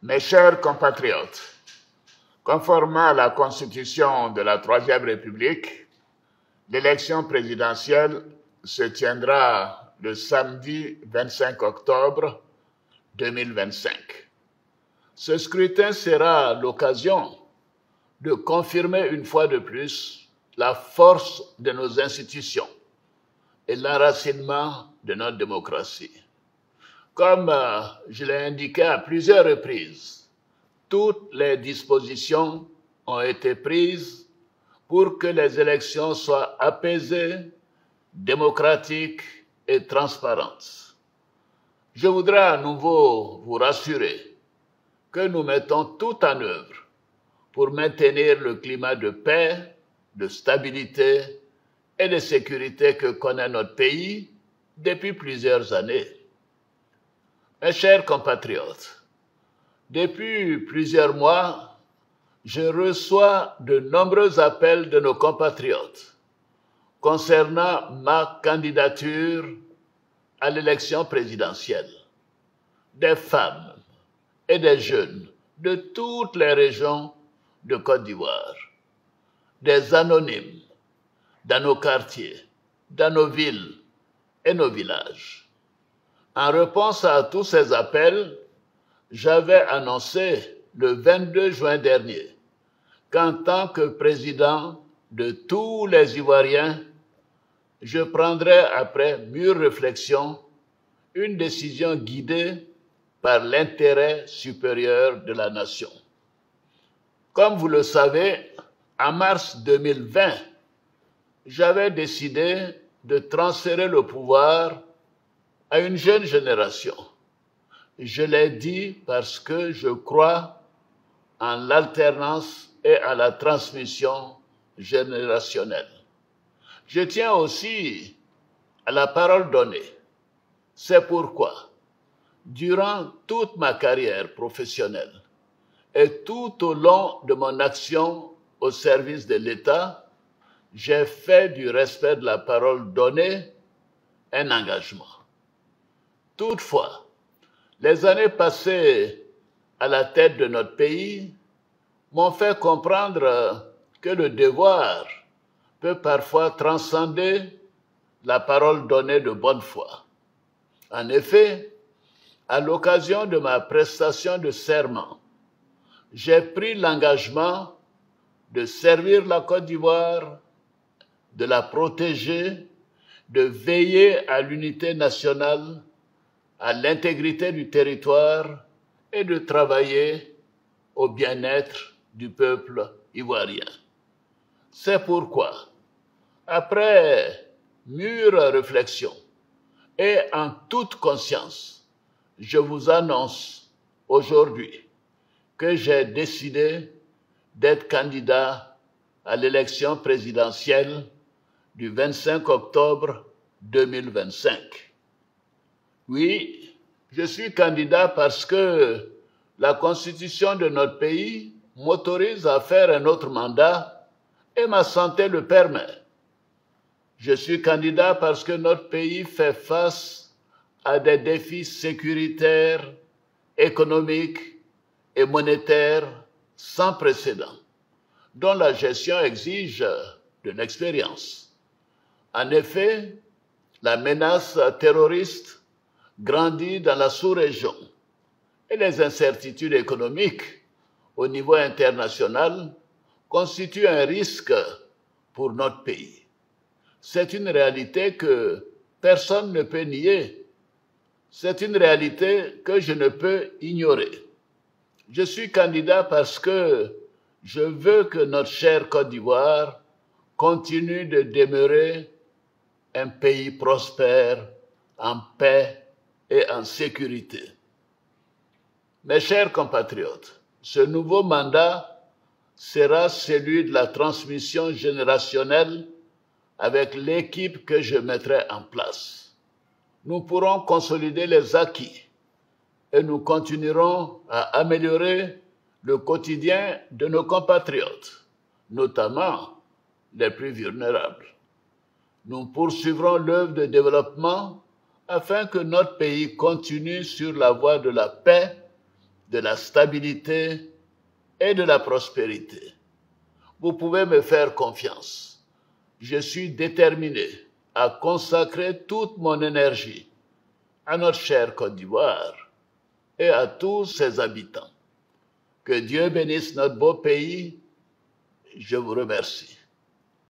Mes chers compatriotes, conformément à la Constitution de la Troisième République, l'élection présidentielle se tiendra le samedi 25 octobre 2025. Ce scrutin sera l'occasion de confirmer une fois de plus la force de nos institutions et l'enracinement de notre démocratie. Comme je l'ai indiqué à plusieurs reprises, toutes les dispositions ont été prises pour que les élections soient apaisées, démocratiques et transparentes. Je voudrais à nouveau vous rassurer que nous mettons tout en œuvre pour maintenir le climat de paix, de stabilité et de sécurité que connaît notre pays depuis plusieurs années. Mes chers compatriotes, depuis plusieurs mois, je reçois de nombreux appels de nos compatriotes concernant ma candidature à l'élection présidentielle. Des femmes et des jeunes de toutes les régions de Côte d'Ivoire, des anonymes dans nos quartiers, dans nos villes et nos villages. En réponse à tous ces appels, j'avais annoncé le 22 juin dernier qu'en tant que président de tous les Ivoiriens, je prendrais après mûre réflexion une décision guidée par l'intérêt supérieur de la nation. Comme vous le savez, en mars 2020, j'avais décidé de transférer le pouvoir à une jeune génération. Je l'ai dit parce que je crois en l'alternance et à la transmission générationnelle. Je tiens aussi à la parole donnée. C'est pourquoi, durant toute ma carrière professionnelle et tout au long de mon action au service de l'État, j'ai fait du respect de la parole donnée un engagement. Toutefois, les années passées à la tête de notre pays m'ont fait comprendre que le devoir peut parfois transcender la parole donnée de bonne foi. En effet, à l'occasion de ma prestation de serment, j'ai pris l'engagement de servir la Côte d'Ivoire, de la protéger, de veiller à l'unité nationale, à l'intégrité du territoire et de travailler au bien-être du peuple ivoirien. C'est pourquoi, après mûre réflexion et en toute conscience, je vous annonce aujourd'hui que j'ai décidé d'être candidat à l'élection présidentielle du 25 octobre 2025. Oui, je suis candidat parce que la Constitution de notre pays m'autorise à faire un autre mandat et ma santé le permet. Je suis candidat parce que notre pays fait face à des défis sécuritaires, économiques et monétaires sans précédent, dont la gestion exige de l'expérience. En effet, la menace terroriste grandit dans la sous-région et les incertitudes économiques au niveau international constituent un risque pour notre pays. C'est une réalité que personne ne peut nier. C'est une réalité que je ne peux ignorer. Je suis candidat parce que je veux que notre chère Côte d'Ivoire continue de demeurer un pays prospère, en paix et en sécurité. Mes chers compatriotes, ce nouveau mandat sera celui de la transmission générationnelle avec l'équipe que je mettrai en place. Nous pourrons consolider les acquis et nous continuerons à améliorer le quotidien de nos compatriotes, notamment les plus vulnérables. Nous poursuivrons l'œuvre de développement afin que notre pays continue sur la voie de la paix, de la stabilité et de la prospérité. Vous pouvez me faire confiance. Je suis déterminé à consacrer toute mon énergie à notre chère Côte d'Ivoire et à tous ses habitants. Que Dieu bénisse notre beau pays. Je vous remercie.